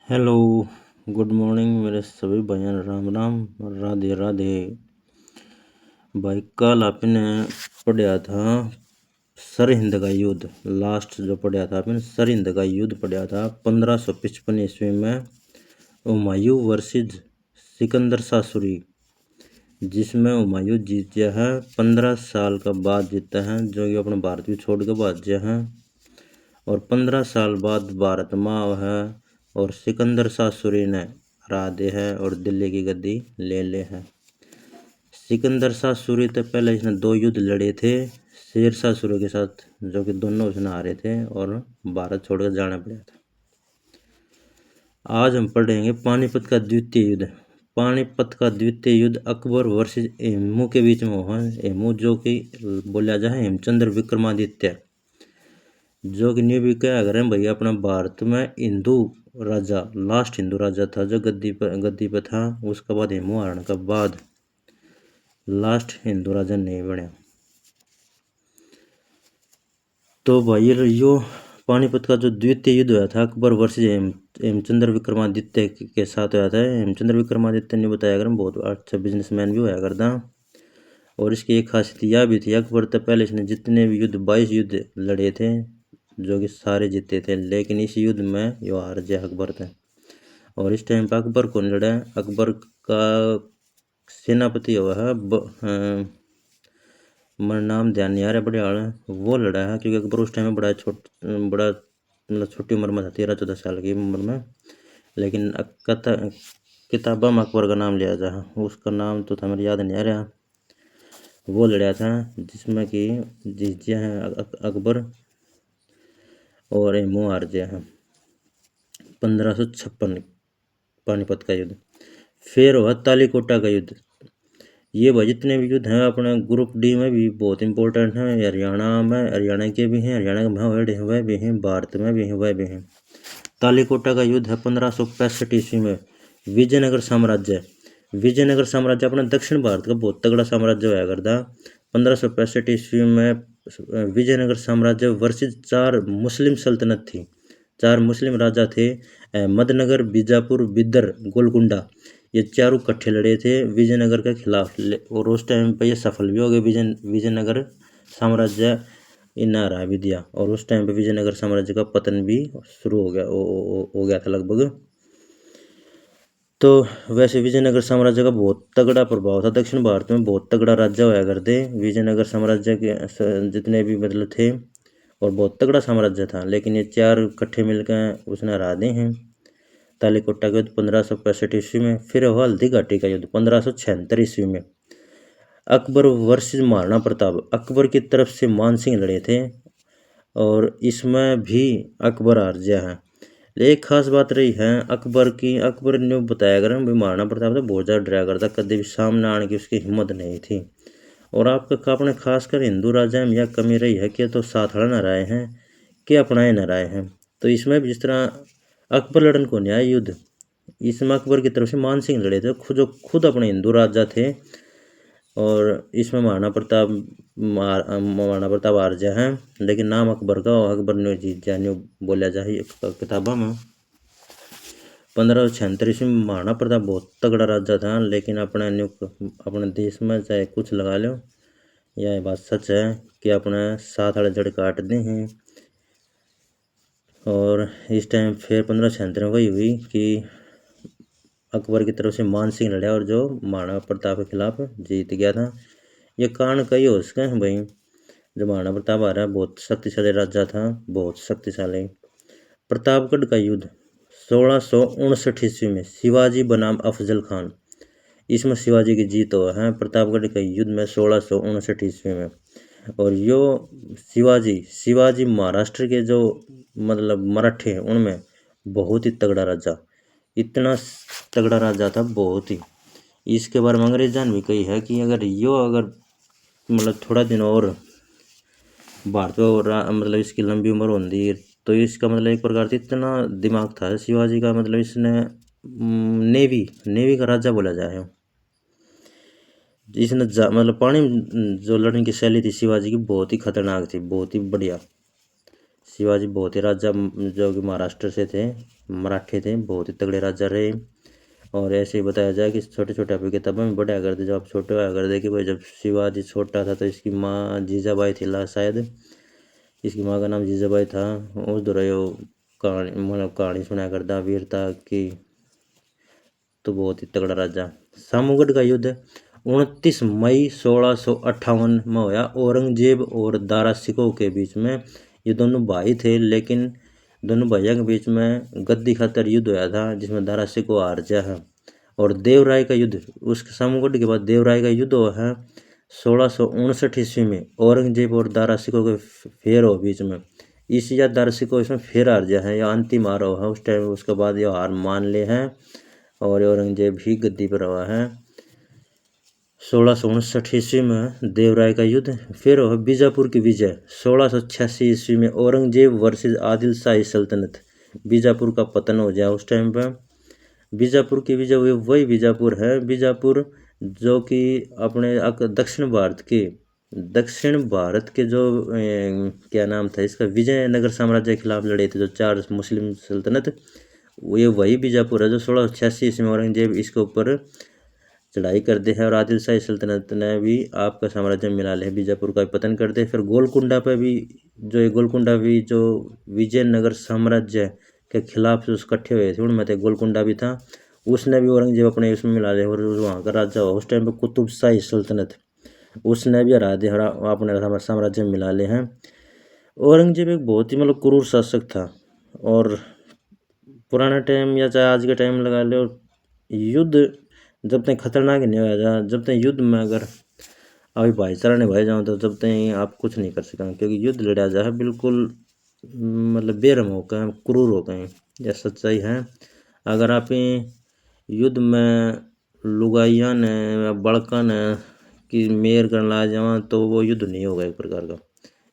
Hello, good morning मेरे सभी भाइयों, राम राम, राधे राधे। भाई कल आपने पढ़ा था सरहिंद का युद्ध। लास्ट जो पढ़ा था आपने सरहिंद का युद्ध पढ़ा था 1555 ईस्वी में, हुमायूं वर्सेस सिकंदर शाह सूरी, जिसमें हुमायूं जीत गया है। 15 साल का बाद जीता है, जो कि अपने भारत भी छोड़ के भाग गया है। और 15 साल बाद भारत में आया है और सिकंदर शाह सूरी ने हरा दे है और दिल्ली की गद्दी ले ले है। सिकंदर शाह सूरी तो पहले इसने 2 युद्ध लड़े थे शेर शाह सूरी के साथ, जो कि दोनों उसने हारे थे और भारत छोड़कर जाना पड़ा था। आज हम पढ़ेंगे पानीपत का द्वितीय युद्ध। पानीपत का द्वितीय युद्ध अकबर वर्सेस हेमू के बीच में हुआ। हेमू जो कि बोला जाए हेमचंद्र विक्रमादित्य, जो कि न्यू भी क्या अगर भैया अपना भारत में हिंदू राजा, लास्ट हिंदू राजा था जो गद्दी पर था। उसके बाद हेमू हारने के बाद लास्ट हिंदू राजा नहीं बना। तो भाई यो पानीपत का जो द्वितीय युद्ध हुआ था अकबर वर्सेस हेमचंद्र विक्रमादित्य के साथ हुआ था। हेमचंद्र विक्रमादित्य ने बताया अगर बहुत अच्छा बिजनेसमैन भी हुआ करता। और इसकी एक खासियत यह भी थी, अकबर तो पहले इसने जितने भी युद्ध 22 युद्ध लड़े थे, जो कि सारे जीते थे, लेकिन इस युद्ध में यो हार गया अकबर थे। और इस टाइम पर अकबर कौन लड़ा है? अकबर का सेनापति हुआ है मेरा नाम ध्यान नहीं आ रहा, बड़े आड़ वो लड़ा है, क्योंकि अकबर उस टाइम में बड़ा मतलब छोटी उम्र में था, 13-14 साल की उम्र में। लेकिन किताबों में अकबर का नाम लिया जा, उसका नाम तो था मेरे याद नहीं आ रहा। वो लड़ा था जिसमें कि जीत गया है अकबर और हेमू हार गया है। 1556 पानीपत का युद्ध। फिर हुआ तालीकोटा का युद्ध। ये भाई जितने भी युद्ध हैं अपने ग्रुप डी में भी बहुत इंपॉर्टेंट हैं। हरियाणा के भी हैं, हरियाणा में हुए भी हैं, भारत में भी हुए भी हैं। तालीकोटा का युद्ध है 1565 ईस्वी में। विजयनगर साम्राज्य अपना दक्षिण भारत का बहुत तगड़ा साम्राज्य हुआ करता। 1565 ईस्वी में विजयनगर साम्राज्य वर्सेस 4 मुस्लिम सल्तनत थी। 4 मुस्लिम राजा थे, अहमदनगर, बीजापुर, बिदर, गोलकुंडा। ये चारों इकट्ठे लड़े थे विजयनगर के खिलाफ, और उस टाइम पे ये सफल भी हो गए। विजयनगर साम्राज्य इन्हें हरा भी दिया, और उस टाइम पे विजयनगर साम्राज्य का पतन भी शुरू हो गया था लगभग। तो वैसे विजयनगर साम्राज्य का बहुत तगड़ा प्रभाव था दक्षिण भारत में, बहुत तगड़ा राज्य होया करते विजयनगर साम्राज्य के जितने भी मतलब थे, और बहुत तगड़ा साम्राज्य था। लेकिन ये 4 इकट्ठे मिलकर उसने हरा दे हैं। तालीकोटा का युद्ध 1565 ईस्वी में। फिर हुआ हल्दी घाटी का युद्ध 1576 ईस्वी में। अकबर वर्सेस महाराणा प्रताप। अकबर की तरफ से मान सिंह लड़े थे, और इसमें भी अकबर हार गया है। एक खास बात रही है अकबर ने बताया अगर महाराणा प्रताप तो बहुत ज़्यादा डरा करता, कभी भी सामने आने की उसकी हिम्मत नहीं थी। और आपका अपने खासकर हिंदू राजा में यह कमी रही है कि तो साथ लड़ न रहे हैं कि अपनाए न रहे हैं। तो इसमें भी जिस तरह अकबर लड़न को नहीं आया युद्ध, इसमें अकबर की तरफ से मान सिंह लड़े थे, जो खुद अपने हिंदू राजा थे। और इसमें महाराणा प्रताप हार गया है, लेकिन नाम अकबर का, अकबर ने जीत गया न्यू बोला जाए किताबों में। 1576 ईस्वी में महाराणा प्रताप बहुत तगड़ा राजा था, लेकिन अपने देश में चाहे कुछ लगा लो, यह बात सच है कि अपने साथ वाले जड़ काट दे हैं। और इस टाइम फिर 1576 में वही हुई कि अकबर की तरफ से मान सिंह लड़ा, और जो महाराणा प्रताप के खिलाफ जीत गया था। ये कारण कई हो सके हैं भाई। जो महाराणा प्रताप आ रहा है बहुत शक्तिशाली राजा था, बहुत शक्तिशाली। प्रतापगढ़ का युद्ध 1659 ईस्वी में। शिवाजी बनाम अफजल खान, इसमें शिवाजी की जीत हुआ है प्रतापगढ़ के युद्ध में 1659 ईस्वी में। और यो शिवाजी महाराष्ट्र के जो मतलब मराठे हैं उनमें बहुत ही तगड़ा राजा, इतना तगड़ा राजा था बहुत ही। इसके बारे में अंग्रेजों ने भी कही है कि अगर मतलब थोड़ा दिन और भारत में मतलब इसकी लंबी उम्र होती, तो इसका मतलब एक प्रकार से इतना दिमाग था शिवाजी का, मतलब इसने नेवी का राजा बोला जाए। इसने मतलब पानी जो लड़ने की शैली थी शिवाजी की बहुत ही खतरनाक थी, बहुत ही बढ़िया। शिवाजी बहुत ही राजा जो कि महाराष्ट्र से थे, मराठे थे, बहुत ही तगड़े राजा रहे। और ऐसे ही बताया जाए कि छोटे छोटे अपनी किताबों में बढ़ाया करते, जब आप छोटे हुआ करते कि भाई जब शिवाजी छोटा था तो इसकी माँ जीजाबाई थी ला शायद, इसकी माँ का नाम जीजाबाई था। उस दौरान वो कहानी मतलब कहानी सुनाया करता वीरता की। तो बहुत ही तगड़ा राजा। सामूगढ़ का युद्ध 29 मई 1658 में हुआ औरंगजेब और दारा शिकोह के बीच में। ये दोनों भाई थे, लेकिन दोनों भाइयों के बीच में गद्दी खातर युद्ध हुआ था, जिसमें दारा शिकोह हार गया है। और देवराय का युद्ध, उसके सामूगढ़ के बाद देवराय का युद्ध हुआ है 1659 ईस्वी में। औरंगजेब और दारा शिकोह के फेर हो बीच में। इस या दारा शिकोह इसमें फेर हार गया है या अंतिम हार हुआ है उस टाइम। उसके बाद ये हार मान ले हैं और औरंगजेब ही गद्दी पर हुआ है 1659 ईस्वी में देवराय का युद्ध। फिर वह बीजापुर की विजय 1686 ईस्वी में औरंगजेब वर्सेस आदिल शाही सल्तनत। बीजापुर का पतन हो गया उस टाइम पर। बीजापुर की विजय हुई, वही बीजापुर है, बीजापुर जो कि अपने दक्षिण भारत के जो क्या नाम था इसका, विजयनगर साम्राज्य के खिलाफ लड़े थे जो 4 मुस्लिम सल्तनत। ये वही बीजापुर है जो 1686 ईस्वी में औरंगजेब इसके ऊपर चढ़ाई करते हैं और आदिल शाही सल्तनत ने भी आपका साम्राज्य मिला ले, बीजापुर का पतन करते हैं। फिर गोलकुंडा पे भी गोलकुंडा भी जो विजयनगर साम्राज्य के खिलाफ जो इकट्ठे हुए थे उनमें थे गोलकुंडा भी था। उसने भी औरंगजेब अपने इसमें मिला ले और वहाँ का राजा हुआ उस टाइम पे कुतुब शाही सल्तनत, उसने भी हरा दिया और अपने साम्राज्य में मिला ले हैं। औरंगजेब एक बहुत ही मतलब क्रूर शासक था। और पुराना टाइम या चाहे आज के टाइम लगा लो, युद्ध जब तक खतरनाक नहीं हो जा, जब तक युद्ध में अगर अभी भाईचारा निभाए जाओ तो जब तक आप कुछ नहीं कर सकेंगे, क्योंकि युद्ध लड़ा जाए बिल्कुल मतलब बेरहम हो गए, क्रूर हो गए, यह सच्चाई है। अगर आप युद्ध में लुगाइया ने या बड़का ने कि मेयर करने ला जावा तो वो युद्ध नहीं होगा एक प्रकार का।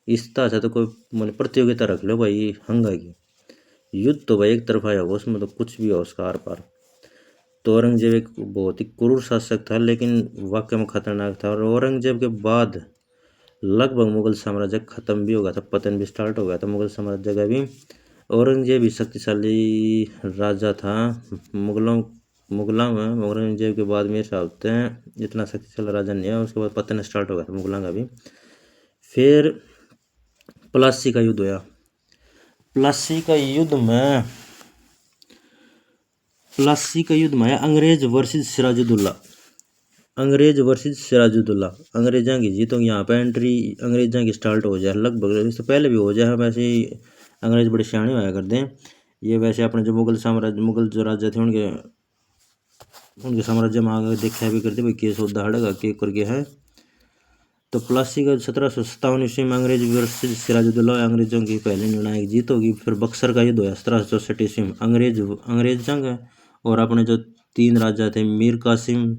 इस तरह से तो कोई मन प्रतियोगिता रख लो भाई हंगा की, युद्ध तो भाई एक तरफा होगा, उसमें तो कुछ भी हो उसका आर पार। तो औरंगजेब एक बहुत ही क्रूर शासक था, लेकिन वाकई में खतरनाक था। और औरंगजेब के बाद लगभग मुगल साम्राज्य खत्म भी हो गया था, पतन भी स्टार्ट हो गया था मुगल साम्राज्य का भी। औरंगजेब भी शक्तिशाली राजा था मुगलों में औरंगजेब के बाद मेरे हिसाब से इतना शक्तिशाली राजा नहीं है। उसके बाद पतन स्टार्ट हो गया था मुगलों का भी। फिर प्लासी का युद्ध हुआ। प्लासी का युद्ध में अंग्रेज वर्सेस सिराजुद्दौला। अंग्रेजों की जीतों यहाँ पे एंट्री अंग्रेजों की स्टार्ट हो जाए, लगभग इससे पहले भी हो जाए। वैसे ही अंग्रेज बड़े सियाने होया करते हैं। ये वैसे अपने जो मुगल जो राजा थे उनके साम्राज्य में आगे देखा भी करते भाई केस सौदा हड़ेगा के करके है। तो प्लासी का 1757 ईस्वी में अंग्रेज वर्सेस सिराजुद्दौला अंग्रेजों की पहली निर्णायक जीत होगी। फिर बक्सर का युद्ध हुआ 1764 ईस्वी में अंग्रेज जंग है। और अपने जो 3 राजा थे मीर कासिम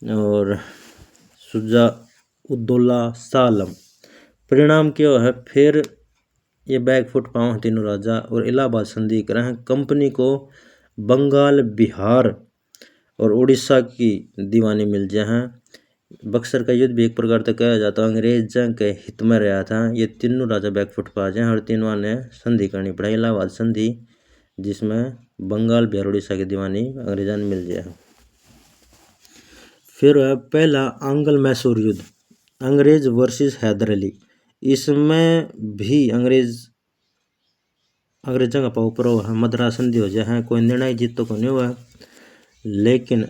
और शुजा उद्दौला शाह आलम, परिणाम क्या है फिर ये बैकफुट पाँव तीनों राजा और इलाहाबाद संधि कर हैं। कंपनी को बंगाल, बिहार और उड़ीसा की दीवानी मिल जाए हैं। बक्सर का युद्ध भी एक प्रकार से कहा जाता है अंग्रेजों के हित में रहा था। ये तीनों राजा बैकफुट पा जाए और तीनों ने संधि करनी पड़ी, इलाहाबाद संधि, जिसमें बंगाल, बिहार, उड़ीसा की दीवानी अंग्रेजों ने मिल जाए। फिर पहला आंग्ल मैसूर युद्ध, अंग्रेज वर्सेस हैदर अली। इसमें भी अंग्रेजों का पावर है, मद्रास संधि हो जाए है। कोई निर्णायक जीत तो नहीं हुआ, लेकिन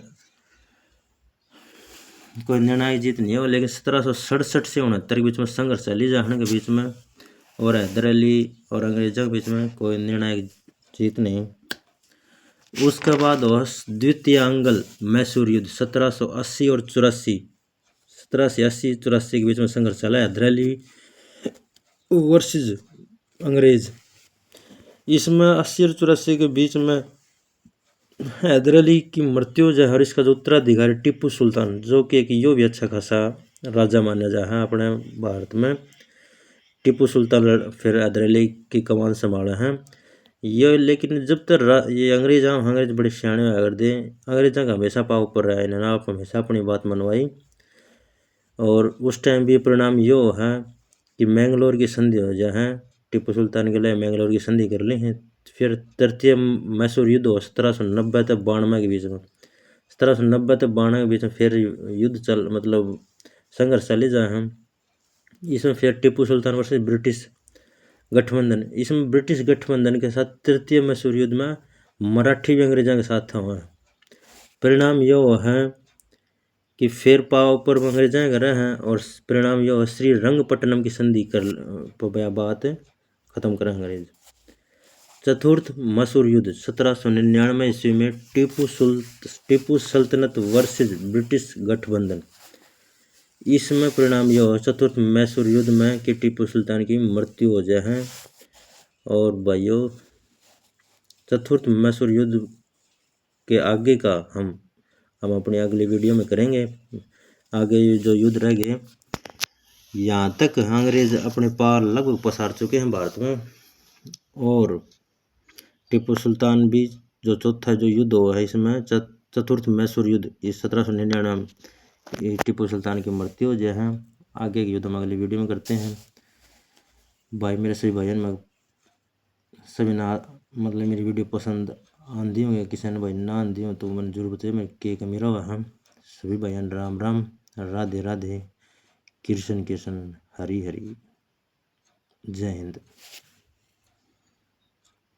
1767 से 69 के बीच में संघर्ष चली जाने के बीच में और हैदर अली और अंग्रेजों के बीच में कोई निर्णायक जीत नहीं। उसके बाद वह द्वितीय आंग्ल मैसूर युद्ध 1780 और 84 के बीच में संघर्ष चला हैदर अली वर्सेस अंग्रेज। इसमें 80 और 84 के बीच में हैदर अली की मृत्यु हो जाए और इसका जो उत्तराधिकारी टीपू सुल्तान, जो कि एक यो भी अच्छा खासा राजा माना जा है अपने भारत में, टीपू सुल्तान फिर हैदर अली की कमान संभाले हैं ये। लेकिन जब तक ये अंग्रेज बड़े सियाने हुआ करते, अंग्रेजों का हमेशा पाव ऊपर रहा, इन्होंने आप हमेशा अपनी बात मनवाई। और उस टाइम भी परिणाम यो है कि मैंगलोर की संधि हो जाए है, टीपू सुल्तान के लिए मैंगलोर की संधि कर ली है फिर तृतीय मैसूर युद्ध हुआ 1790 से 92 के बीच में। 1790 से 92 के बीच में फिर युद्ध चल मतलब संघर्ष चले जाए हम। इसमें फिर टीपू सुल्तान वर्सेस ब्रिटिश गठबंधन, इसमें ब्रिटिश गठबंधन के साथ तृतीय मैसूर युद्ध में मराठी भी अंग्रेजों के साथ हुआ है। परिणाम यह है कि फिर पाव ऊपर अंग्रेजा कर रहे हैं और परिणाम यह है श्री रंगपट्टनम की संधि कर बात खत्म करें अंग्रेज। चतुर्थ मैसूर युद्ध 1799 ईस्वी में टीपू सल्तनत वर्सेस ब्रिटिश गठबंधन। इसमें परिणाम यह हो चतुर्थ मैसूर युद्ध में कि टीपू सुल्तान की मृत्यु हो जाए है। और भाइयों चतुर्थ मैसूर युद्ध के आगे का हम अपनी अगली वीडियो में करेंगे। आगे जो युद्ध रह गए यहाँ तक अंग्रेज अपने पार लगभग पसार चुके हैं भारत में। और टीपू सुल्तान भी जो चौथा जो युद्ध हुआ है इसमें चतुर्थ मैसूर युद्ध इस 1799 टीपू सुल्तान की मृत्यु हो जाए है। आगे के युद्ध हम अगली वीडियो में करते हैं। भाई मेरे सभी भाइयों में सभी ना मतलब मेरी वीडियो पसंद आंदी होंगे, किसी ने भाई ना आंदी हो तो मैंने जरूर बताइए, मैं के कमी रहा हम सभी भाइयों राम राम, राधे राधे, कृष्ण कृष्ण, हरि हरि, जय हिंद।